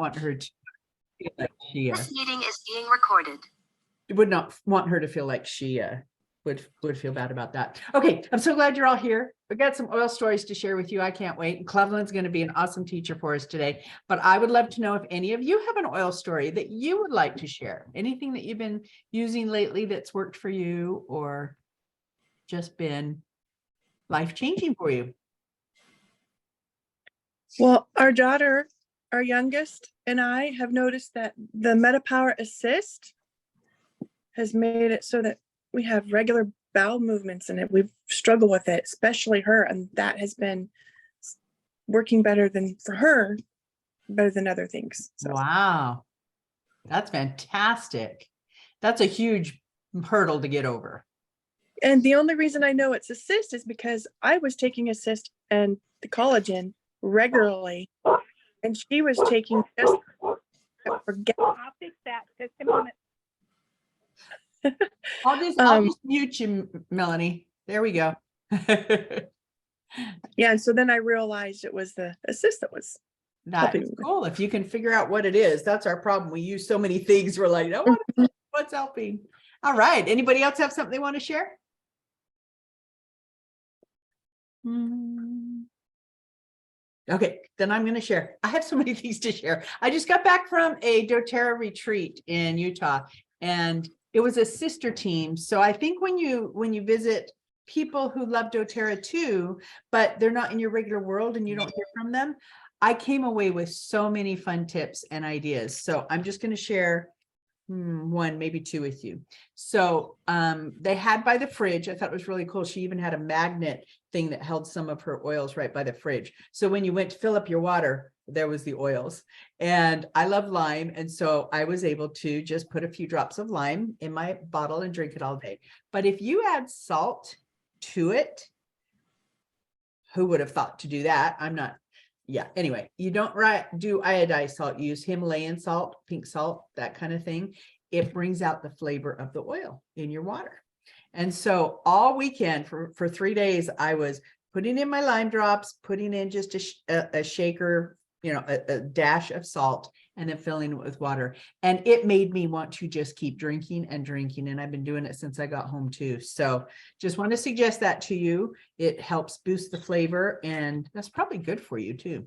want her to feel like she This meeting is being recorded. would not want her to feel like she would feel bad about that. Okay, I'm so glad you're all here. We've got some oil stories to share with you. I can't wait. And Klevelin's going to be an awesome teacher for us today. But I would love to know if any of you have an oil story that you would like to share. Anything that you've been using lately that's worked for you or just been life-changing for you. Well, our daughter, our youngest, and I have noticed that the MetaPower Assist has made it so that we have regular bowel movements in it. We've struggled with it, especially her, and that has been working better than for her, better than other things. So. Wow, that's fantastic. That's a huge hurdle to get over. And the only reason I know it's Assist is because I was taking Assist and the collagen regularly, and she was taking just forget. I'll fix that. Just a moment. I'll just mute you, Melanie. There we go. Yeah, and so then I realized it was the Assist that was That's cool. If you can figure out what it is, that's our problem. We use so many things. We're like, oh, what's helping? All right. Anybody else have something they want to share? Okay, then I'm going to share. I have so many things to share. I just got back from a doTerra retreat in Utah, and it was a sister team. So I think when you visit people who love doTerra too, but they're not in your regular world and you don't hear from them, I came away with so many fun tips and ideas. So I'm just going to share one, maybe two with you. So they had by the fridge, I thought it was really cool. She even had a magnet thing that held some of her oils right by the fridge. So when you went to fill up your water, there was the oils. And I love lime. And so I was able to just put a few drops of lime in my bottle and drink it all day. But if you add salt to it, who would have thought to do that? I'm not. Yeah, anyway, you don't do iodized salt, you use Himalayan salt, pink salt, that kind of thing. It brings out the flavor of the oil in your water. And so all weekend for 3 days, I was putting in my lime drops, putting in just a shaker, a dash of salt, and then filling it with water. And it made me want to just keep drinking and drinking. And I've been doing it since I got home too. So just want to suggest that to you. It helps boost the flavor, and that's probably good for you too.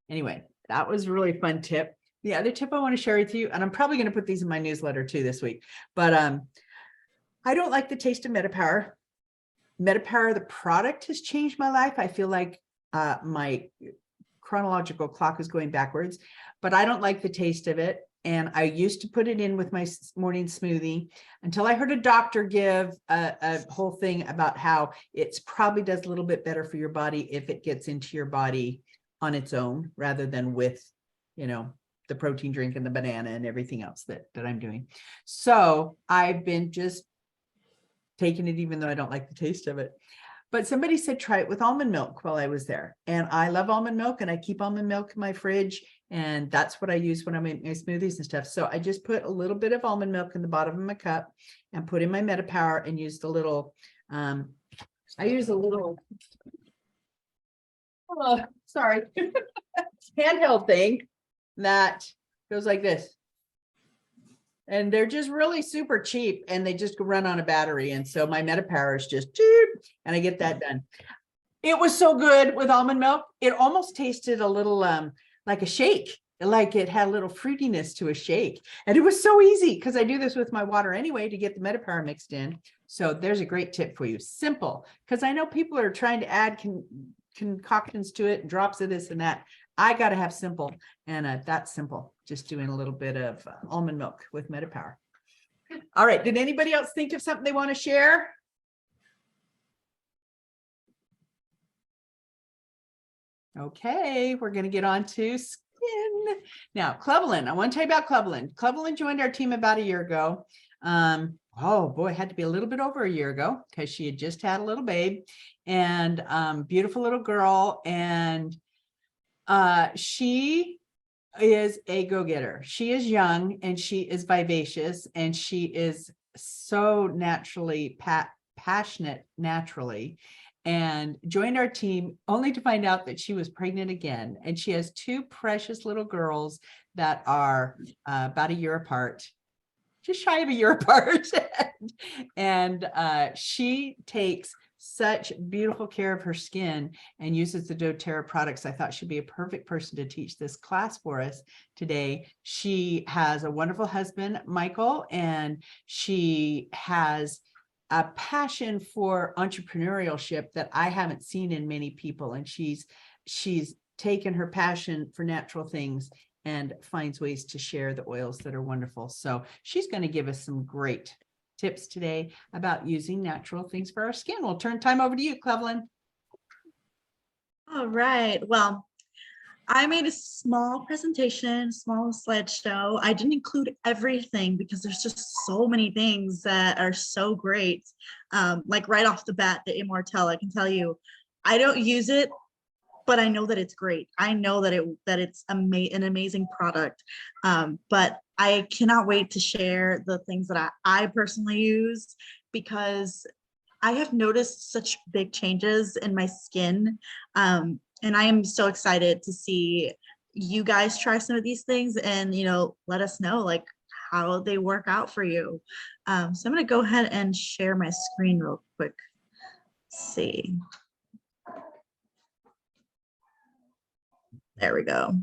Anyway, that was a really fun tip. The other tip I want to share with you, and I'm probably going to put these in my newsletter too this week, but I don't like the taste of MetaPower. MetaPower, the product, has changed my life. I feel like my chronological clock is going backwards, but I don't like the taste of it. And I used to put it in with my morning smoothie until I heard a doctor give a whole thing about how it's probably does a little bit better for your body if it gets into your body on its own rather than with, the protein drink and the banana and everything else that I'm doing. So I've been just taking it, even though I don't like the taste of it. But somebody said, try it with almond milk while I was there. And I love almond milk, and I keep almond milk in my fridge. And that's what I use when I make my smoothies and stuff. So I just put a little bit of almond milk in the bottom of my cup and put in my MetaPower and use the little, I use a little, handheld thing that goes like this. And they're just really super cheap, and they just run on a battery. And so my MetaPower is just cheap, and I get that done. It was so good with almond milk. It almost tasted a little like a shake, like it had a little fruitiness to a shake. And it was so easy because I do this with my water anyway to get the MetaPower mixed in. So there's a great tip for you. Simple, because I know people are trying to add concoctions to it and drops of this and that. I got to have simple, and that's simple. Just doing a little bit of almond milk with MetaPower. All right. Did anybody else think of something they want to share? Okay, we're going to get on to skin. Now, Klevelin, I want to tell you about Klevelin. Klevelin joined our team about a year ago. Oh boy, it had to be a little bit over a year ago because she had just had a little babe, and beautiful little girl. And she is a go-getter. She is young, and she is vivacious, and she is so naturally passionate naturally. and joined our team only to find out that she was pregnant again. And she has two precious little girls that are about a year apart, just shy of a year apart. And she takes such beautiful care of her skin and uses the doTerra products. I thought she'd be a perfect person to teach this class for us today. She has a wonderful husband, Michael, and she has a passion for entrepreneurship that I haven't seen in many people. And she's taken her passion for natural things and finds ways to share the oils that are wonderful. So she's going to give us some great tips today about using natural things for our skin. We'll turn time over to you, Klevelin. All right. Well, I made a small presentation, small slideshow. I didn't include everything because there's just so many things that are so great. Like right off the bat, the Immortelle, I can tell you, I don't use it, but I know that it's great. I know that it's an amazing product. But I cannot wait to share the things that I personally use, because I have noticed such big changes in my skin. And I am so excited to see you guys try some of these things and, let us know like how they work out for you. So I'm going to go ahead and share my screen real quick. Let's see. There we go.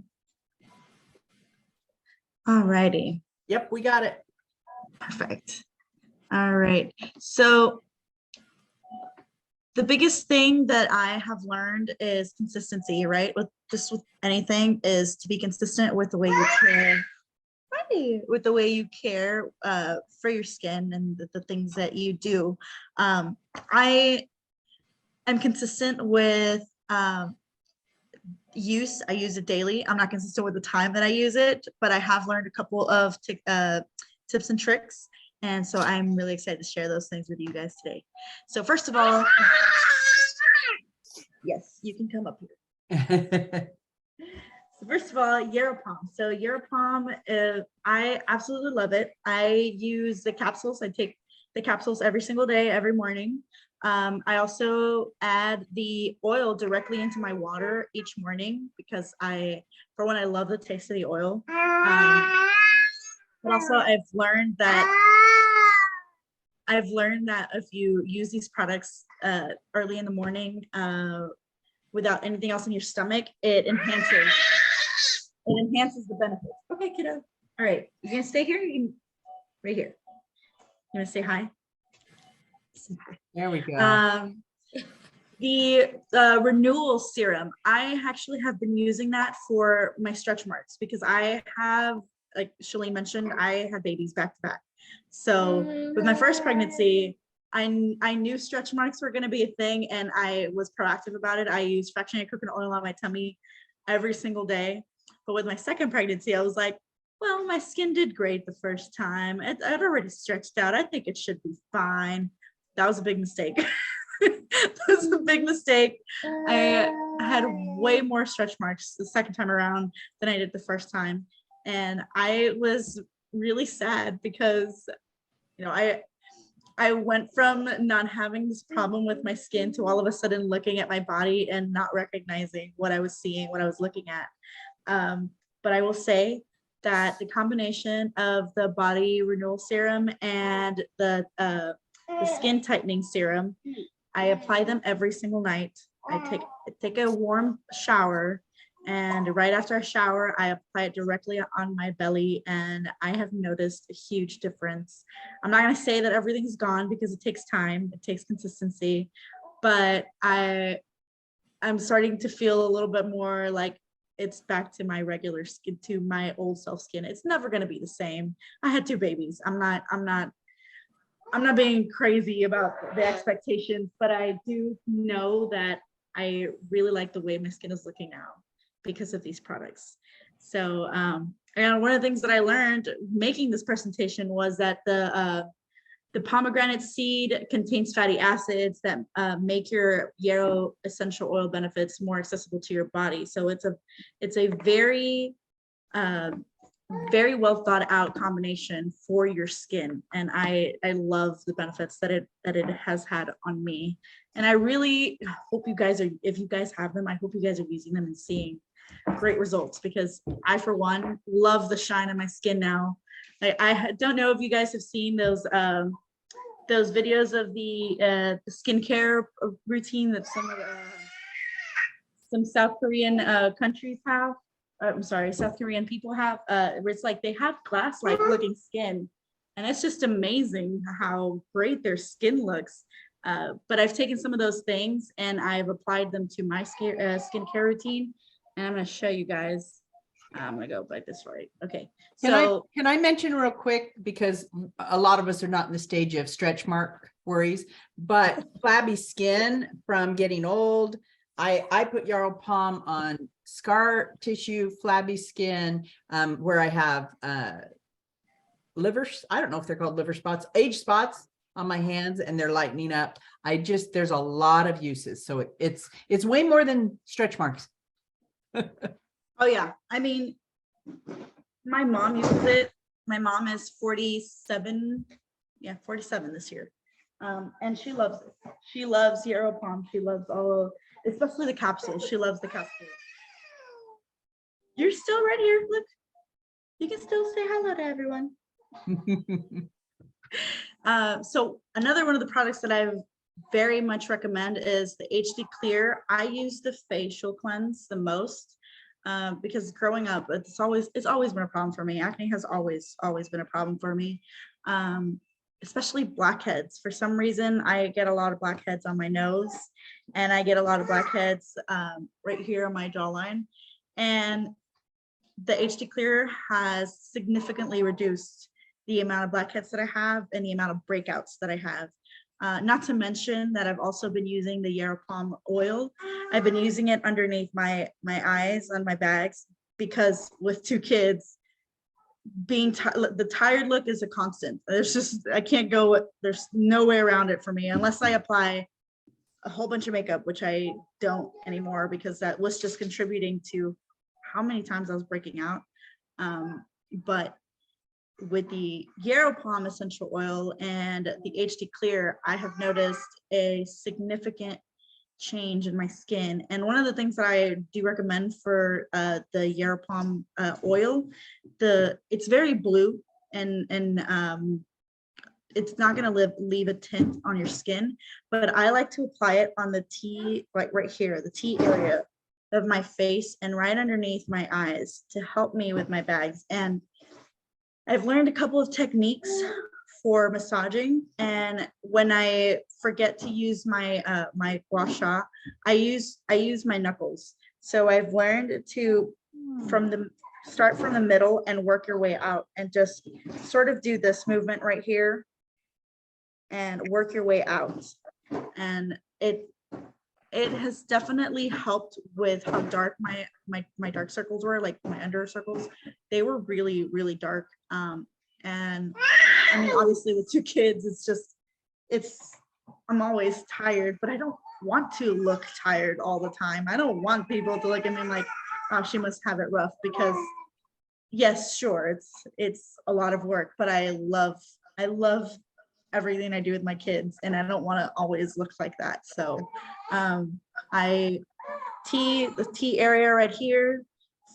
All righty. Yep, we got it. Perfect. All right. So the biggest thing that I have learned is consistency, right? With anything, is to be consistent with the way you care. With the way you care for your skin and the things that you do. I am consistent with use. I use it daily. I'm not consistent with the time that I use it, but I have learned a couple of tips and tricks. And so I'm really excited to share those things with you guys today. So first of all, yes, you can come up here. So first of all, Yarrow Palm. So Yarrow Palm, I absolutely love it. I use the capsules. I take the capsules every single day, every morning. I also add the oil directly into my water each morning because for one, I love the taste of the oil. But also I've learned that if you use these products early in the morning without anything else in your stomach, it enhances the benefits. Okay, kiddo. All right, you gonna stay here? Right here. You wanna say hi? Say hi. There we go. The renewal serum, I actually have been using that for my stretch marks because I have, like Shalene mentioned, I had babies back to back. So with my first pregnancy, I knew stretch marks were going to be a thing, and I was proactive about it. I used fractionated coconut oil on my tummy every single day. But with my second pregnancy, I was like, well, my skin did great the first time. I'd already stretched out. I think it should be fine. That was a big mistake. That was a big mistake. I had way more stretch marks the second time around than I did the first time. And I was really sad because, I went from not having this problem with my skin to all of a sudden looking at my body and not recognizing what I was seeing, what I was looking at. But I will say that the combination of the body renewal serum and the skin tightening serum, I apply them every single night. I take a warm shower, and right after I shower, I apply it directly on my belly, and I have noticed a huge difference. I'm not going to say that everything's gone because it takes time, it takes consistency, but I'm starting to feel a little bit more like it's back to my regular skin, to my old self skin. It's never going to be the same. I had two babies. I'm not being crazy about the expectations, but I do know that I really like the way my skin is looking now because of these products. So, and one of the things that I learned making this presentation was that the pomegranate seed contains fatty acids that make your yarrow essential oil benefits more accessible to your body. So it's a very very well thought out combination for your skin. And I love the benefits that it has had on me. And I really hope you guys are, if you guys have them, I hope you guys are using them and seeing great results, because I, for one, love the shine on my skin now. I don't know if you guys have seen those videos of the skincare routine that some South Korean countries have. I'm sorry, South Korean people have. Where it's like they have glass-like looking skin, and it's just amazing how great their skin looks. But I've taken some of those things and I've applied them to my skincare routine, and I'm going to show you guys. I'm going to go by this right. Okay. Can I mention real quick, because a lot of us are not in the stage of stretch mark worries, but flabby skin from getting old. I put Yarrow Palm on scar tissue, flabby skin, where I have I don't know if they're called liver spots, age spots on my hands, and they're lightening up. There's a lot of uses. So it's way more than stretch marks. Oh yeah. I mean, my mom uses it. My mom is 47. Yeah, 47 this year. And she loves it. She loves Yarrow Palm. She loves especially the capsules. She loves the capsules. You're still right here. Look, you can still say hello to everyone. So another one of the products that I very much recommend is the HD Clear. I use the facial cleanse the most. Because growing up, it's always been a problem for me. Acne has always been a problem for me, especially blackheads. For some reason, I get a lot of blackheads on my nose, and I get a lot of blackheads right here on my jawline. And the HD Clear has significantly reduced the amount of blackheads that I have and the amount of breakouts that I have. Not to mention that I've also been using the Yarrow Palm oil. I've been using it underneath my eyes on my bags, because with 2 kids, the tired look is a constant. I can't go, there's no way around it for me unless I apply a whole bunch of makeup, which I don't anymore, because that was just contributing to how many times I was breaking out. But with the Yarrow Palm essential oil and the HD Clear, I have noticed a significant change in my skin. And one of the things that I do recommend for the Yarrow Palm oil, it's very blue, and it's not going to leave a tint on your skin, but I like to apply it on the T, right here, the T area of my face and right underneath my eyes to help me with my bags. And I've learned a couple of techniques for massaging, and when I forget to use my my gua sha, I use my knuckles. So I've learned to start from the middle and work your way out, and just sort of do this movement right here and work your way out. And it has definitely helped with how dark my dark circles were, like my under circles. They were really, really dark. And I mean, obviously with 2 kids, I'm always tired, but I don't want to look tired all the time. I don't want people to look at me like, oh, she must have it rough, because yes, sure, it's a lot of work, but I love everything I do with my kids, and I don't want to always look like that. So the T area right here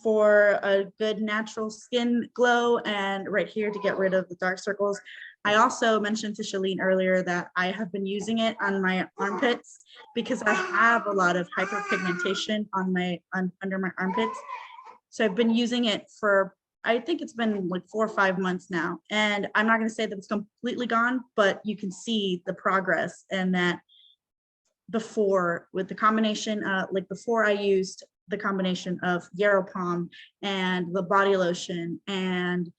for a good natural skin glow, and right here to get rid of the dark circles. I also mentioned to Shalene earlier that I have been using it on my armpits, because I have a lot of hyperpigmentation under my armpits. So I've been using it for, I think it's been like 4 or 5 months now. And I'm not going to say that it's completely gone, but you can see the progress. And that before, with the combination, before I used the combination of Yarrow Palm and the body lotion and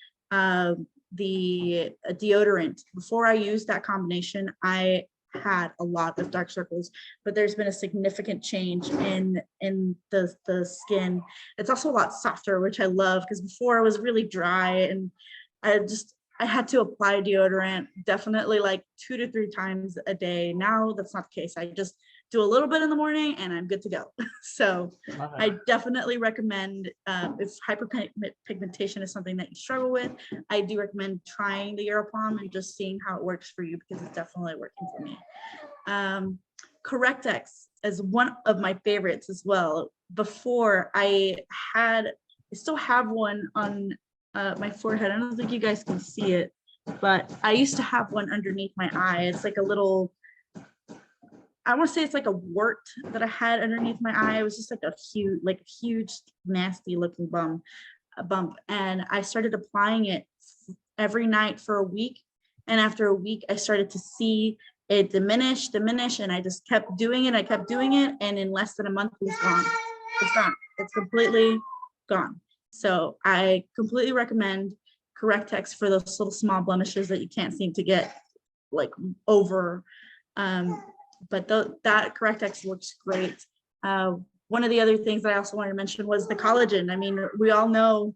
the deodorant, before I used that combination, I had a lot of dark circles, but there's been a significant change in the skin. It's also a lot softer, which I love, because before it was really dry, and I had to apply deodorant definitely like 2 to 3 times a day. Now that's not the case. I just do a little bit in the morning and I'm good to go. So Love it. I definitely recommend, if hyperpigmentation is something that you struggle with, I do recommend trying the Aeropalm and just seeing how it works for you, because it's definitely working for me. Correctex is one of my favorites as well. Before I still have one on my forehead. I don't think you guys can see it, but I used to have one underneath my eye. It's like a little, I want to say it's like a wart that I had underneath my eye. It was just like a huge, nasty looking bump. And I started applying it every night for a week. And after a week, I started to see it diminish, and I just kept doing it. And in less than a month, it was gone. It's gone. It's completely gone. So I completely recommend Correctex for those little small blemishes that you can't seem to get like over. But that Correctex works great. One of the other things that I also wanted to mention was the collagen. I mean, we all know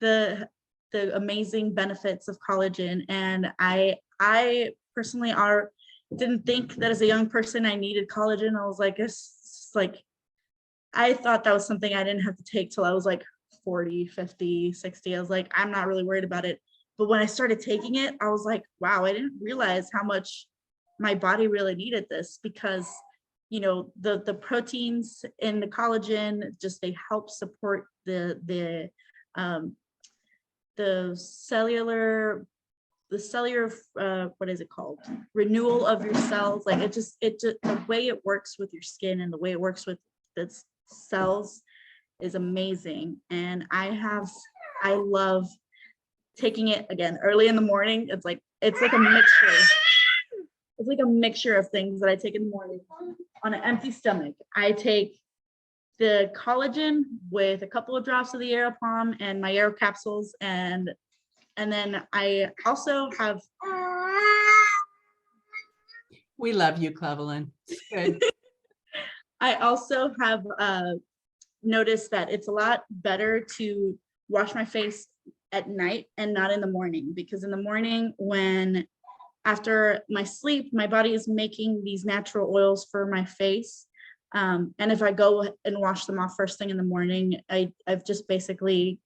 the amazing benefits of collagen, and I personally didn't think that as a young person I needed collagen. I was like, it's like, I thought that was something I didn't have to take till I was like 40, 50, 60. I was like, I'm not really worried about it. But when I started taking it, I was like, wow, I didn't realize how much my body really needed this, because you know, the proteins in the collagen, just they help support the cellular what is it called, renewal of your cells. Like it just the way it works with your skin and the way it works with its cells is amazing. And I love taking it again early in the morning. It's like a mixture. It's like a mixture of things that I take in the morning on an empty stomach. I take the collagen with a couple of drops of the Aeropalm and my Aero capsules, and then I also have. We love you, Klevelin. Good. I also have noticed that it's a lot better to wash my face at night and not in the morning, because in the morning, when after my sleep, my body is making these natural oils for my face. And if I go and wash them off first thing in the morning, I've just basically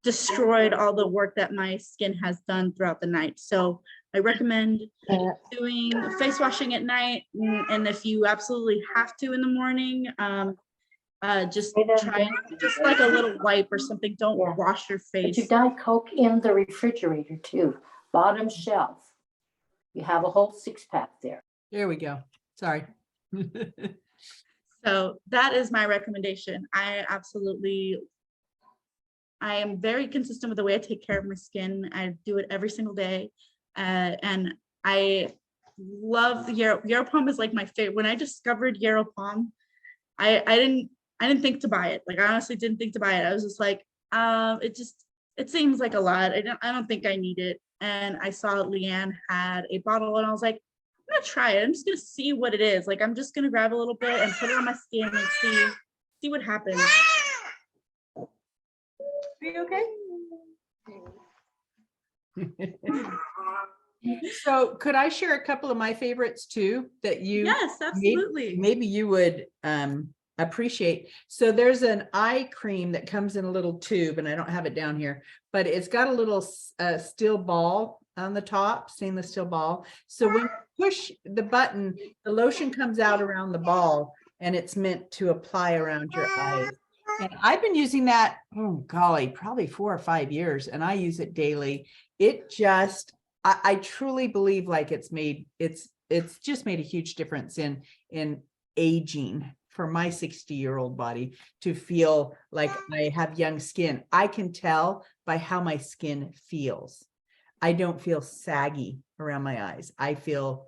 destroyed all the work that my skin has done throughout the night. So I recommend doing face washing at night. And if you absolutely have to in the morning, just try just like a little wipe or something. Don't wash your face. But you Diet Coke in the refrigerator too, bottom shelf. You have a whole 6-pack there. There we go. Sorry. So that is my recommendation. I am very consistent with the way I take care of my skin. I do it every single day. And I love the Aeropalm is like my favorite. When I discovered Aeropalm, I didn't think to buy it. Like I honestly didn't think to buy it. I was just like, it seems like a lot. I don't think I need it. And I saw Leanne had a bottle and I was like, I'm gonna try it. I'm just gonna see what it is. Like I'm just gonna grab a little bit and put it on my skin and see what happens. Are you okay? So could I share a couple of my favorites too that you Yes, absolutely. maybe you would appreciate? So there's an eye cream that comes in a little tube, and I don't have it down here, but it's got a little steel ball on the top, stainless steel ball. So when you push the button, the lotion comes out around the ball, and it's meant to apply around your eyes. And I've been using that, oh golly, probably 4 or 5 years, and I use it daily. It just, I truly believe like it's just made a huge difference in aging for my 60-year-old body to feel like I have young skin. I can tell by how my skin feels. I don't feel saggy around my eyes. I feel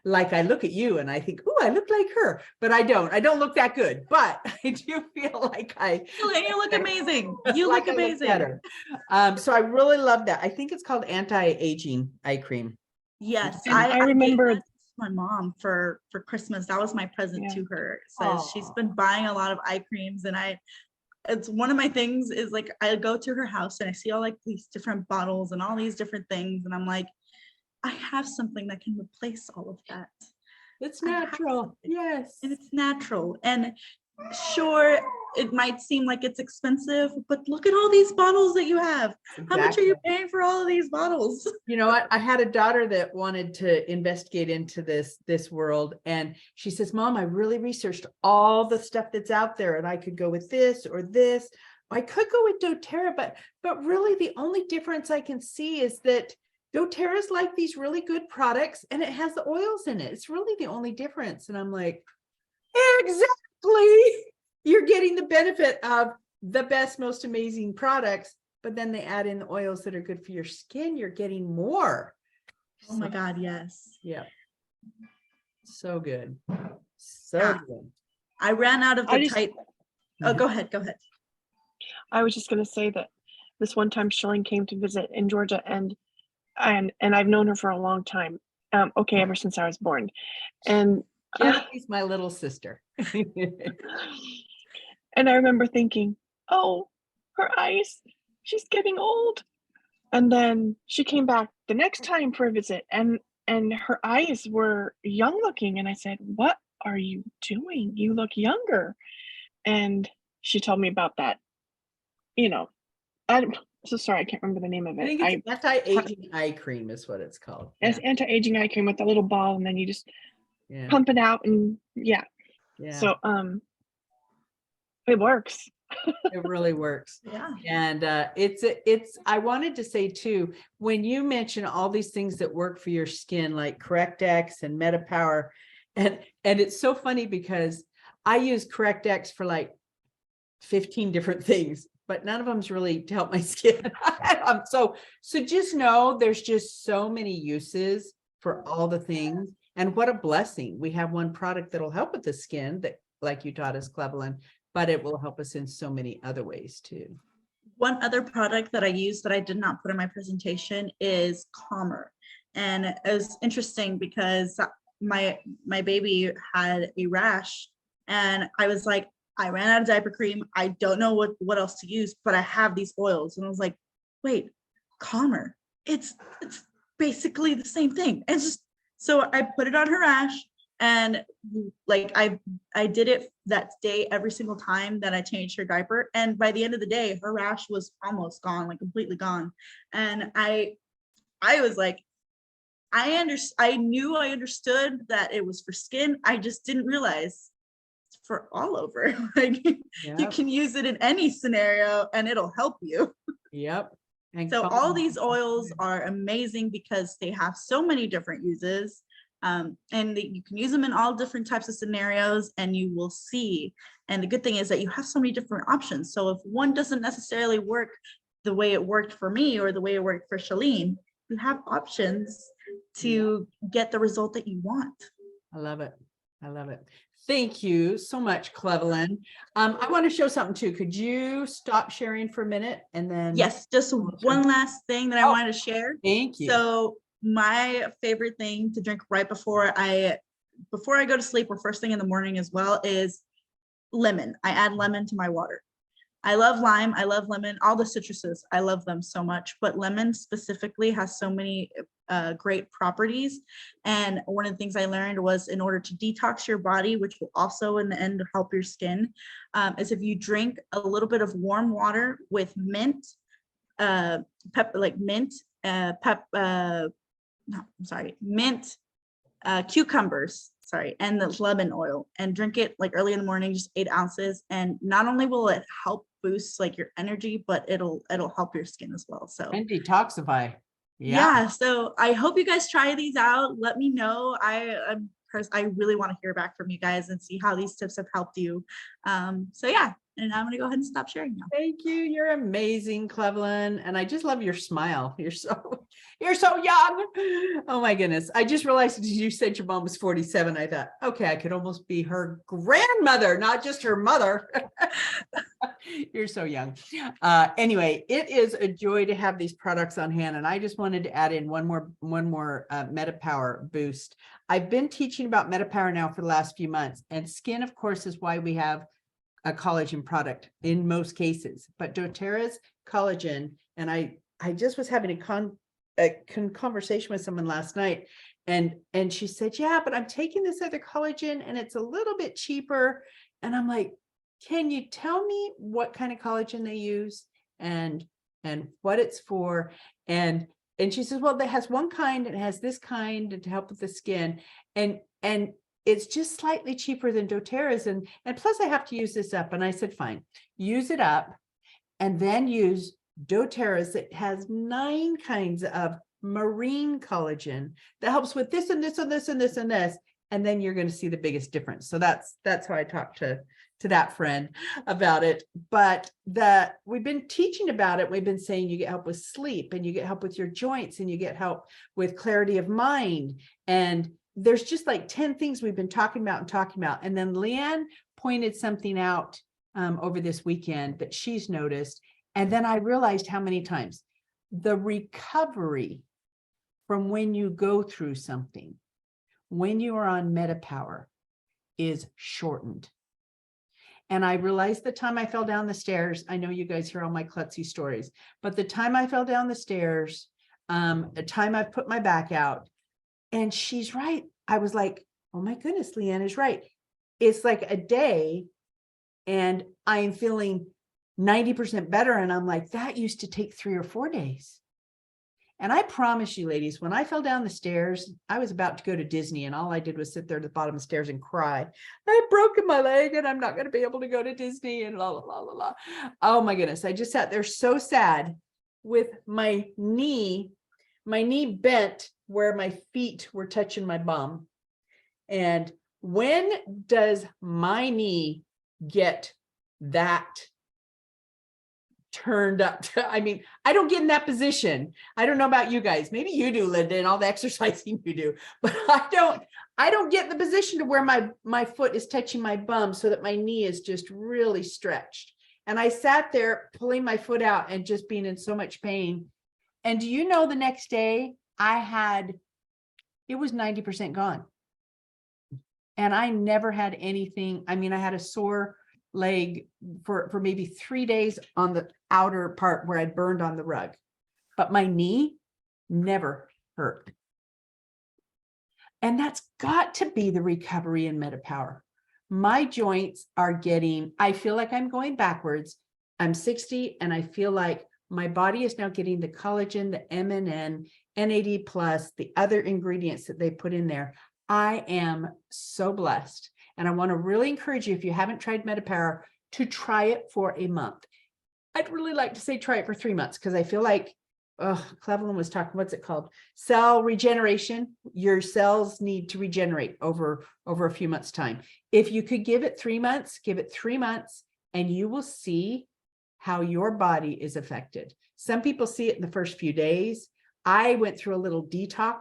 like I look at you and I think, oh, I look like her, but I don't look that good, but I do feel like You look amazing. You like look I amazing. better. So I really love that. I think it's called anti-aging eye cream. Yes, And I remember- gave that to my mom for Christmas. That was my present Yeah. to her. So she's been buying a lot of eye creams, and it's one of my things is like I go to her house and I see all like these different bottles and all these different things, and I'm like, I have something that can replace all of that. It's I have natural. something. Yes. And it's natural. And sure, it might seem like it's expensive, but look at all these bottles that you have. How much are you paying for all of these bottles? You know what? I had a daughter that wanted to investigate into this world, and she says, Mom, I really researched all the stuff that's out there, and I could go with this or this. I could go with doTerra, but really the only difference I can see is that doTerra is like these really good products, and it has the oils in it. It's really the only difference. And I'm like, exactly. You're getting the benefit of the best, most amazing products, but then they add in the oils that are good for your skin. You're getting more. Oh my God, yes. Yeah. So good. So Yeah. good. I ran out of I the just- type. Oh, go ahead. Go ahead. I was just gonna say that this one time Shirley came to visit in Georgia, and I've known her for a long time. Okay, ever since I was born, and Jennifer's my little sister. and I remember thinking, oh, her eyes, she's getting old. And then she came back the next time for a visit, and her eyes were young looking, and I said, what are you doing? You look younger. And she told me about that. I'm so sorry, I can't remember the name of I it. think it's anti-aging eye cream is what it's called. It's anti-aging eye cream with a little ball, and then you just Yeah. pump it out, and yeah. So it works. It really works. Yeah. And I wanted to say too, when you mention all these things that work for your skin, like CorrectX and MetaPower, and it's so funny because I use CorrectX for like 15 different things, but none of them's really to help my skin. So just know there's just so many uses for all the things, and what a blessing. We have one product that'll help with the skin that, like you taught us, Klevelin, but it will help us in so many other ways too. One other product that I use that I did not put in my presentation is Calmer. And it was interesting because my baby had a rash, and I was like, I ran out of diaper cream. I don't know what else to use, but I have these oils. And I was like, wait, Calmer. It's basically the same thing. And just so I put it on her rash, and like I did it that day every single time that I changed her diaper. And by the end of the day, her rash was almost gone, like completely gone. And I was like, I knew I understood that it was for skin. I just didn't realize it's for all over. Like you Yep. can use it in any scenario and it'll help you. Yep. And So Calm- all these oils are amazing because they have so many different uses. And you can use them in all different types of scenarios, and you will see. And the good thing is that you have so many different options. So if one doesn't necessarily work the way it worked for me or the way it worked for Shalene, you have options to get the result that you want. I love it. I love it. Thank you so much, Klevelin. I want to show something too. Could you stop sharing for a minute and then? Yes, just one last thing that I Oh, wanted to share. Thank you. So my favorite thing to drink right before I go to sleep or first thing in the morning as well is lemon. I add lemon to my water. I love lime. I love lemon. All the citruses, I love them so much. But lemon specifically has so many great properties. And one of the things I learned was in order to detox your body, which will also in the end help your skin, is if you drink a little bit of warm water with mint, mint, cucumbers, and the lemon oil, and drink it like early in the morning, just 8 ounces. And not only will it help boost like your energy, but it'll help your skin as well. So And detoxify. yeah. So I hope you guys try these out. Let me know. I really want to hear back from you guys and see how these tips have helped you. So yeah, and I'm gonna go ahead and stop sharing now. Thank you. You're amazing, Klevelin. And I just love your smile. You're so young. Oh my goodness. I just realized you said your mom was 47. I thought, okay, I could almost be her grandmother, not just her mother. You're so young. Anyway, it is a joy to have these products on hand. And I just wanted to add in one more MetaPower boost. I've been teaching about MetaPower now for the last few months, and skin, of course, is why we have a collagen product in most cases, but doTerra's collagen. And I just was having a conversation with someone last night, And she said, yeah, but I'm taking this other collagen and it's a little bit cheaper. And I'm like, can you tell me what kind of collagen they use and what it's for? And she says, well, that has one kind and it has this kind to help with the skin. And it's just slightly cheaper than doTerra's. And plus I have to use this up. And I said, fine, use it up and then use doTerra's that has 9 kinds of marine collagen that helps with this and this and this and this and this. And then you're going to see the biggest difference. So that's how I talked to that friend about it. But we've been teaching about it. We've been saying you get help with sleep and you get help with your joints and you get help with clarity of mind. And there's just like 10 things we've been talking about. And then Leanne pointed something out over this weekend that she's noticed. And then I realized how many times the recovery from when you go through something, when you are on MetaPower, is shortened. And I realized the time I fell down the stairs, I know you guys hear all my klutzy stories, but the time I fell down the stairs, the time I put my back out, and she's right. I was like, oh my goodness, Leanne is right. It's like a day and I am feeling 90% better. And I'm like, that used to take 3 or 4 days. And I promise you, ladies, when I fell down the stairs, I was about to go to Disney and all I did was sit there at the bottom of the stairs and cry. I've broken my leg and I'm not going to be able to go to Disney and la, la, la, la, la. Oh my goodness. I just sat there so sad with my knee bent where my feet were touching my bum. And when does my knee get that turned up to, I mean, I don't get in that position. I don't know about you guys. Maybe you do, Linda, and all the exercising you do, but I don't get in the position to where my foot is touching my bum so that my knee is just really stretched. And I sat there pulling my foot out and just being in so much pain. And do you know, the next day it was 90% gone. And I never had anything. I mean, I had a sore leg for maybe 3 days on the outer part where I'd burned on the rug, but my knee never hurt. And that's got to be the recovery in MetaPower. My joints are I feel like I'm going backwards. I'm 60 and I feel like my body is now getting the collagen, the MNN, NAD+, the other ingredients that they put in there. I am so blessed. And I want to really encourage you, if you haven't tried MetaPower, to try it for a month. I'd really like to say try it for 3 months because I feel like, Klevelin was talking, what's it called? Cell regeneration. Your cells need to regenerate over a few months' time. If you could give it 3 months, give it 3 months, and you will see how your body is affected. Some people see it in the first few days. I went through a little detox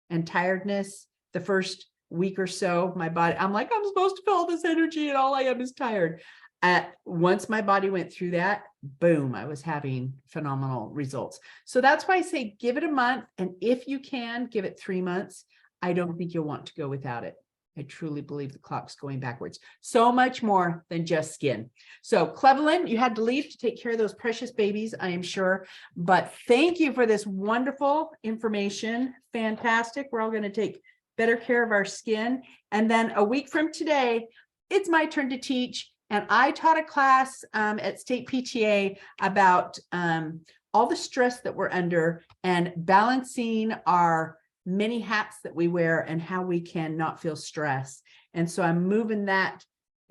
and tiredness the first week or so. My body, I'm like, I'm supposed to feel all this energy and all I am is tired. Once my body went through that, boom, I was having phenomenal results. So that's why I say give it a month. And if you can, give it 3 months. I don't think you'll want to go without it. I truly believe the clock's going backwards. So much more than just skin. So Klevelin, you had to leave to take care of those precious babies, I am sure. But thank you for this wonderful information. Fantastic. We're all going to take better care of our skin. And then a week from today, it's my turn to teach. And I taught a class at State PTA about all the stress that we're under and balancing our many hats that we wear and how we can not feel stress. And so I'm moving that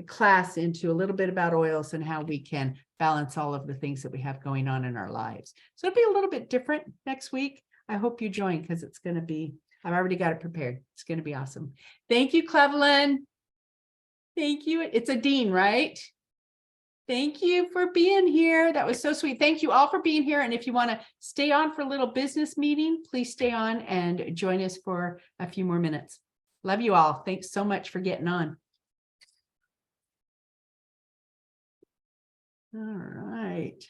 class into a little bit about oils and how we can balance all of the things that we have going on in our lives. So it'll be a little bit different next week. I hope you join because it's going to be, I've already got it prepared. It's going to be awesome. Thank you, Klevelin. Thank you. It's a dean, right? Thank you for being here. That was so sweet. Thank you all for being here. And if you want to stay on for a little business meeting, please stay on and join us for a few more minutes. Love you all. Thanks so much for getting on. All right.